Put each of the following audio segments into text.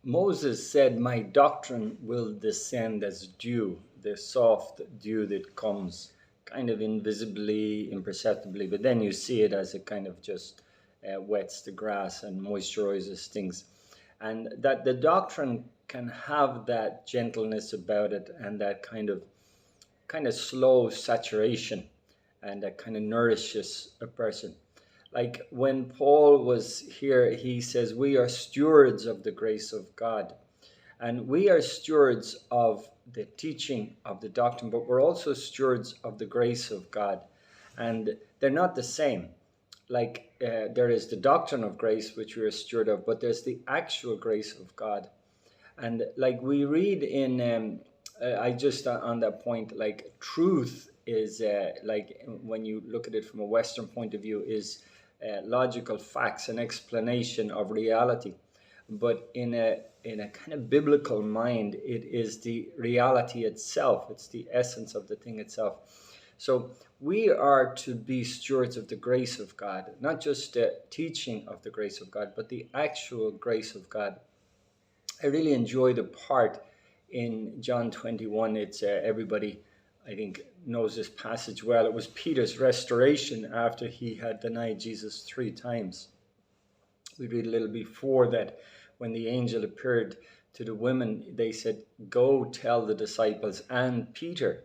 Moses said, "My doctrine will descend as dew, the soft dew that comes kind of invisibly, imperceptibly, but then you see it as it kind of just wets the grass and moisturizes things." And that the doctrine can have that gentleness about it and that kind of slow saturation, and that kind of nourishes a person. Like when Paul was here, he says, we are stewards of the grace of God. And we are stewards of the teaching of the doctrine, but we're also stewards of the grace of God. And they're not the same. Like there is the doctrine of grace, which we're a steward of, but there's the actual grace of God. And like we read in, I just on that point, like truth is like when you look at it from a Western point of view, is logical facts, an explanation of reality. But in a kind of biblical mind, it is the reality itself. It's the essence of the thing itself. So we are to be stewards of the grace of God, not just the teaching of the grace of God, but the actual grace of God. I really enjoy the part in John 21. It's everybody, I think, knows this passage well. It was Peter's restoration after he had denied Jesus 3 times. We read a little before that when the angel appeared to the women, they said, "Go tell the disciples and Peter."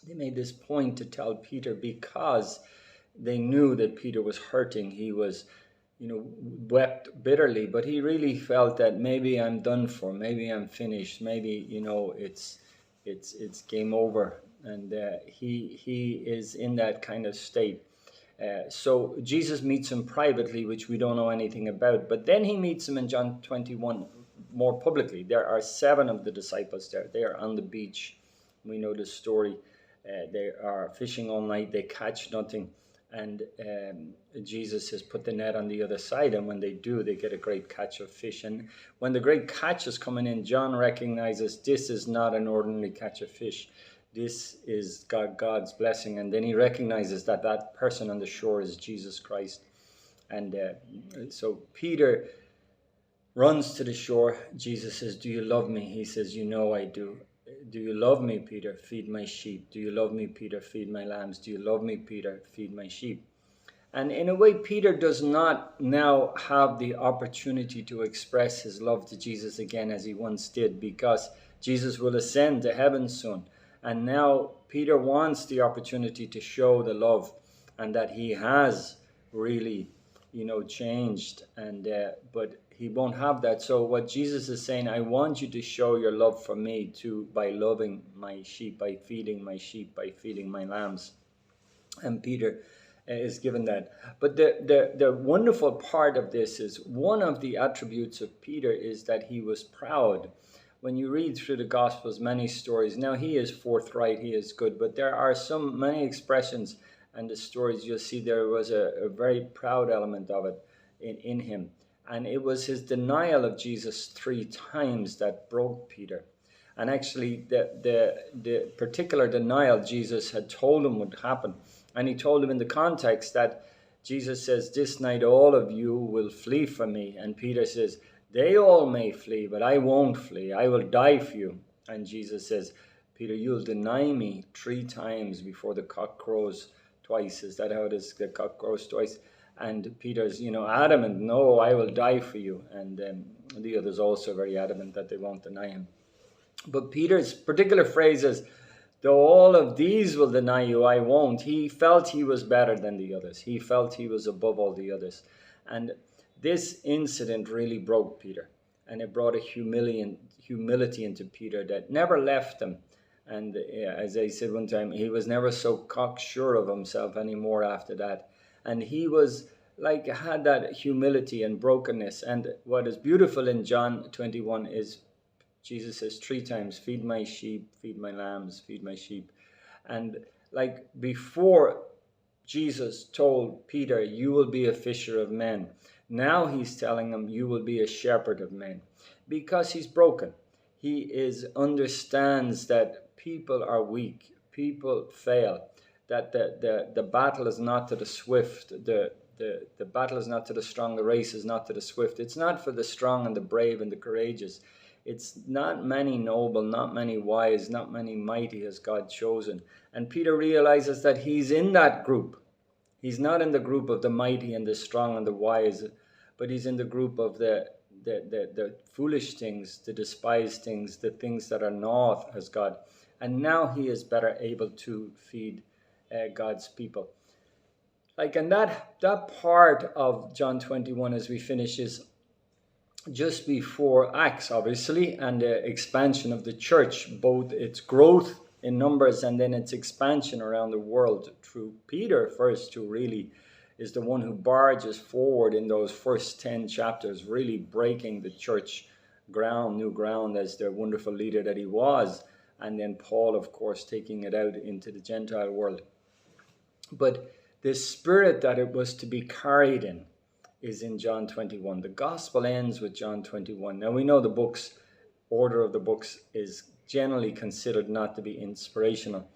They made this point to tell Peter because they knew that Peter was hurting. He was wept bitterly, but he really felt that maybe I'm done for, maybe I'm finished, maybe it's game over, and he is in that kind of state. So Jesus meets him privately, which we don't know anything about, but then he meets him in John 21 more publicly. There are 7 of the disciples there. They are on the beach. We know the story. They are fishing all night. They catch nothing. And Jesus has put the net on the other side, and when they do, they get a great catch of fish. And when the great catch is coming in, John recognizes this is not an ordinary catch of fish. This is God's blessing. And then he recognizes that that person on the shore is Jesus Christ. And so Peter runs to the shore. Jesus says, "Do you love me?" He says, "You know I do." "Do you love me, Peter? Feed my sheep. Do you love me, Peter? Feed my lambs. Do you love me, Peter? Feed my sheep." And in a way, Peter does not now have the opportunity to express his love to Jesus again as he once did, because Jesus will ascend to heaven soon. And now Peter wants the opportunity to show the love and that he has really, changed. And but he won't have that. So what Jesus is saying, I want you to show your love for me too by loving my sheep, by feeding my sheep, by feeding my lambs. And Peter is given that. But the wonderful part of this is one of the attributes of Peter is that he was proud. When you read through the Gospels, many stories, now he is forthright, he is good, but there are many expressions and the stories you'll see there was a very proud element of it in him. And it was his denial of Jesus 3 times that broke Peter. And actually, the particular denial Jesus had told him would happen. And he told him in the context that Jesus says, "This night all of you will flee from me." And Peter says, "They all may flee, but I won't flee. I will die for you." And Jesus says, "Peter, you'll deny me 3 times before the cock crows twice." Is that how it is? The cock crows twice. And Peter's, adamant, "No, I will die for you." And the others also very adamant that they won't deny him. But Peter's particular phrase is, "Though all of these will deny you, I won't." He felt he was better than the others. He felt he was above all the others. And this incident really broke Peter. And it brought a humility into Peter that never left him. And as I said one time, he was never so cocksure of himself anymore after that. And he was had that humility and brokenness. And what is beautiful in John 21 is Jesus says 3 times, "Feed my sheep, feed my lambs, feed my sheep." And before Jesus told Peter, "You will be a fisher of men," now he's telling him, "You will be a shepherd of men," because he's broken. He understands that people are weak, people fail, that the battle is not to the swift, the the battle is not to the strong, the race is not to the swift. It's not for the strong and the brave and the courageous. It's not many noble, not many wise, not many mighty has God chosen. And Peter realizes that he's in that group. He's not in the group of the mighty and the strong and the wise, but he's in the group of the foolish things, the despised things, the things that are not as God. And now he is better able to feed God's people. And that part of John 21 as we finish is just before Acts, obviously, and the expansion of the church, both its growth in numbers and then its expansion around the world through Peter first, who really is the one who barges forward in those first 10 chapters, really breaking the church ground, new ground, as the wonderful leader that he was. And then Paul, of course, taking it out into the Gentile world. But the spirit that it was to be carried in is in John 21. The gospel ends with John 21. Now we know the order of the books is generally considered not to be inspirational,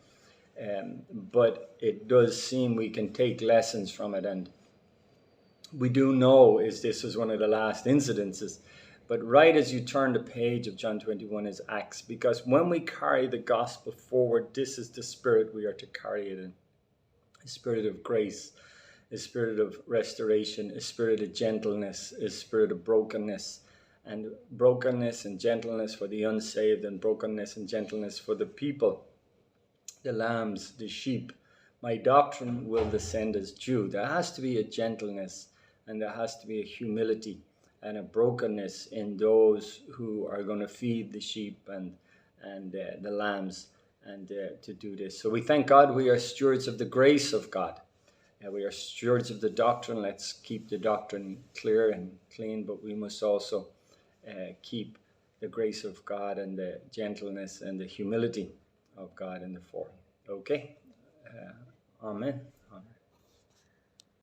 but it does seem we can take lessons from it, and we do know this is one of the last incidences. But right as you turn the page of John 21 is Acts, because when we carry the gospel forward, this is the spirit we are to carry it in. A spirit of grace, a spirit of restoration, a spirit of gentleness, a spirit of brokenness and gentleness for the unsaved, and brokenness and gentleness for the people, the lambs, the sheep. My doctrine will descend as dew. There has to be a gentleness, and there has to be a humility and a brokenness in those who are going to feed the sheep and the lambs, and to do this. So we thank God we are stewards of the grace of God. We are stewards of the doctrine. Let's keep the doctrine clear and clean, but we must also keep the grace of God and the gentleness and the humility of God in the fore. Okay? Amen.